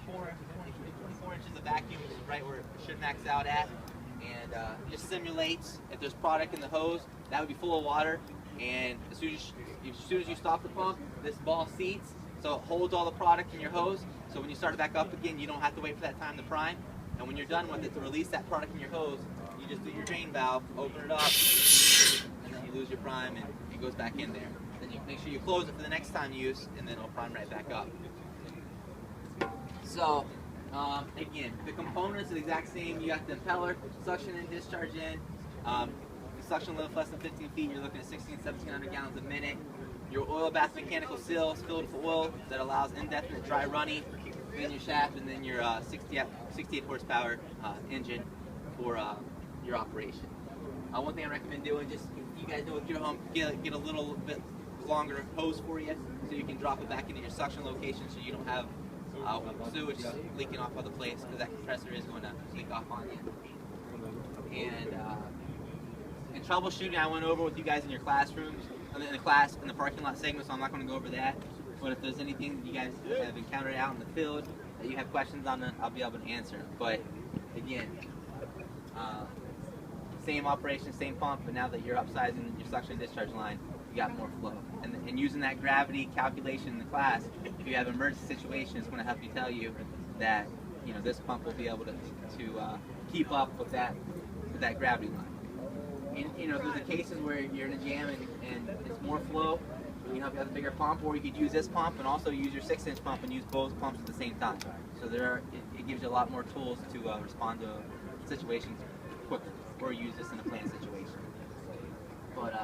24 inches of vacuum, which is right where it should max out at. And just simulates if there's product in the hose, that would be full of water. And as soon as you stop the pump, this ball seats, so it holds all the product in your hose. So when you start it back up again, you don't have to wait for that time to prime. And when you're done with it, to release that product in your hose, you just do your drain valve, open it up, and then you lose your prime and it goes back in there. Then you make sure you close it for the next time use, and then it'll prime right back up. So, again, the components are the exact same. You got the impeller, suction and discharge in. The suction lift less than 15 feet, you're looking at 1,700 gallons a minute. Your oil bath mechanical seal is filled with oil that allows indefinite dry running. Then your shaft, and then your 68 horsepower engine for your operation. One thing I recommend doing, just you guys know with your home, get a little bit longer hose for you, so you can drop it back into your suction location, so you don't have sewage leaking off of the place, because that compressor is going to leak off on you. And troubleshooting, I went over with you guys in your classrooms, in the parking lot segment, so I'm not going to go over that. But if there's anything that you guys have encountered out in the field that you have questions on, I'll be able to answer. But again, same operation, same pump, but now that you're upsizing your suction and discharge line, you got more flow. And using that gravity calculation in the class, if you have an emergency situation, it's going to help you tell you that this pump will be able to keep up with that gravity line. And if there's a cases where you're in a jam and it's more flow, if you have a bigger pump, or you could use this pump and also use your 6-inch pump and use both pumps at the same time. So it gives you a lot more tools to respond to situations quicker, or use this in a planned situation. But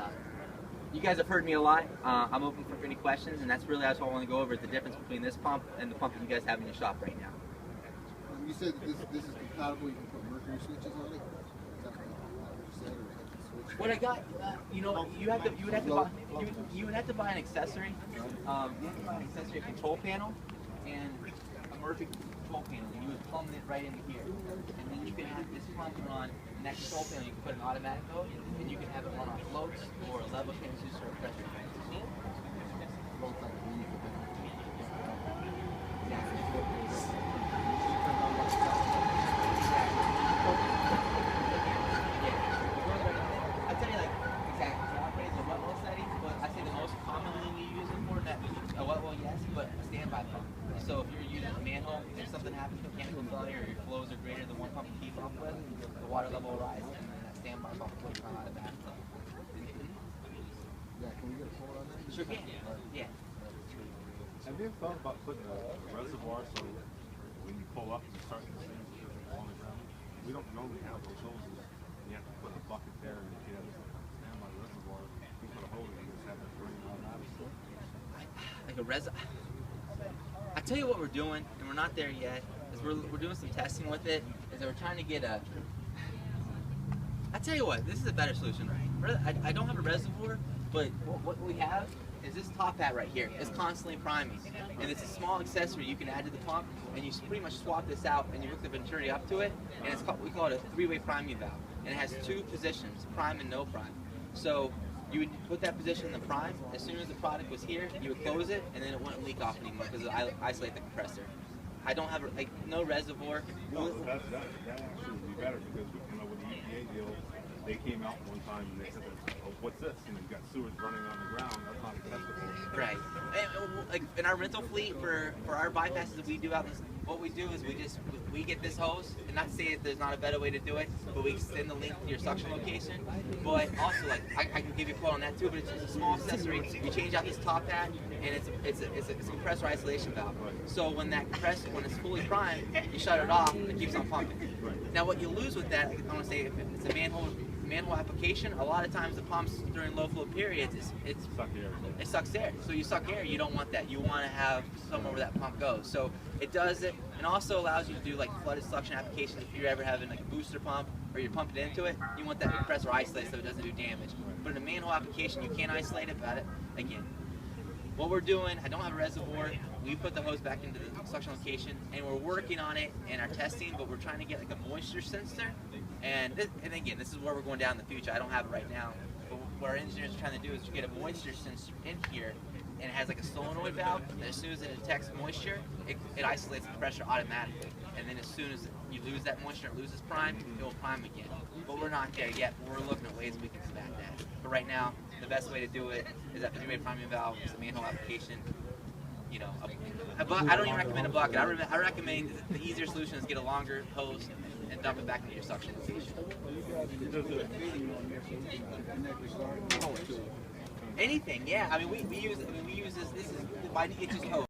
you guys have heard me a lot. I'm open for any questions, and that's really what I want to go over, is the difference between this pump and the pump that you guys have in your shop right now. You said that this is compatible, you can put mercury switches on it? Is that what you said, or what I got, you would have to buy an accessory. You have to buy an accessory control panel and a Murphy control panel. And you would plumb it right into here, and then you can have this pump run. And that control panel, you can put an automatic mode, and you can have it run on floats or a level transducer or a pressure transducer. So if you're using a manhole, if something happens, mechanical failure, or your flows are greater than one pump to keep up with, the water level will rise, and then that standby pump will come out of that. Yeah, can we get a quote on that? Sure can. Yeah. Have you ever thought about putting a reservoir so when you pull up, you start to sink on the ground? We don't normally have those hoses. You have to put a bucket there, and if you have a standby reservoir, you put a hose and you just have it drain automatically. Like a reservoir. I tell you what we're doing, and we're not there yet, is we're doing some testing with it, is that we're trying to get I tell you what, this is a better solution. I don't have a reservoir, but what we have is this top hat right here. It's constantly priming, and it's a small accessory you can add to the pump, and you pretty much swap this out, and you hook the venturi up to it, and we call it a 3-way priming valve, and it has 2 positions, prime and no prime. So you would put that position in the prime. As soon as the product was here, you would close it, and then it wouldn't leak off anymore because it isolate the compressor. I don't have no reservoir. No, that actually would be better, because with the EPA deal, they came out one time and they said, oh, what's this? You got sewage running on the ground. That's not acceptable. Right. And, in our rental fleet, for our bypasses that we do out, what we do is we get this hose, and not to say that there's not a better way to do it, but we extend the link to your suction location. But also, I can give you a quote on that too. But it's just a small accessory. You change out this top hat, and it's a compressor isolation valve. So when it's fully primed, you shut it off, and it keeps on pumping. Now, what you lose with that, I want to say, if it's a manhole application, a lot of times the pumps during low flow periods, it sucks air. So you suck air, you don't want that. You want to have somewhere where that pump goes. So it does it, and also allows you to do flooded suction applications. If you're ever having a booster pump or you're pumping into it, you want that compressor isolated so it doesn't do damage. But in a manhole application, you can't isolate it. But again, what we're doing, I don't have a reservoir. We put the hose back into the suction location, and we're working on it in our testing, but we're trying to get a moisture sensor. And again, this is where we're going down in the future. I don't have it right now. But what our engineers are trying to do is to get a moisture sensor in here, and it has like a solenoid valve, and as soon as it detects moisture, it isolates the pressure automatically. And then as soon as you lose that moisture, it loses prime, it will prime again. But we're not there yet. But we're looking at ways we can combat that. But right now, the best way to do it is that three-way priming valve is a manhole application. You know, I don't even recommend a bucket. I recommend the easier solution is get a longer hose and dump it back into your suction location. Anything, yeah. I mean, we use this. This is 5 inches hose.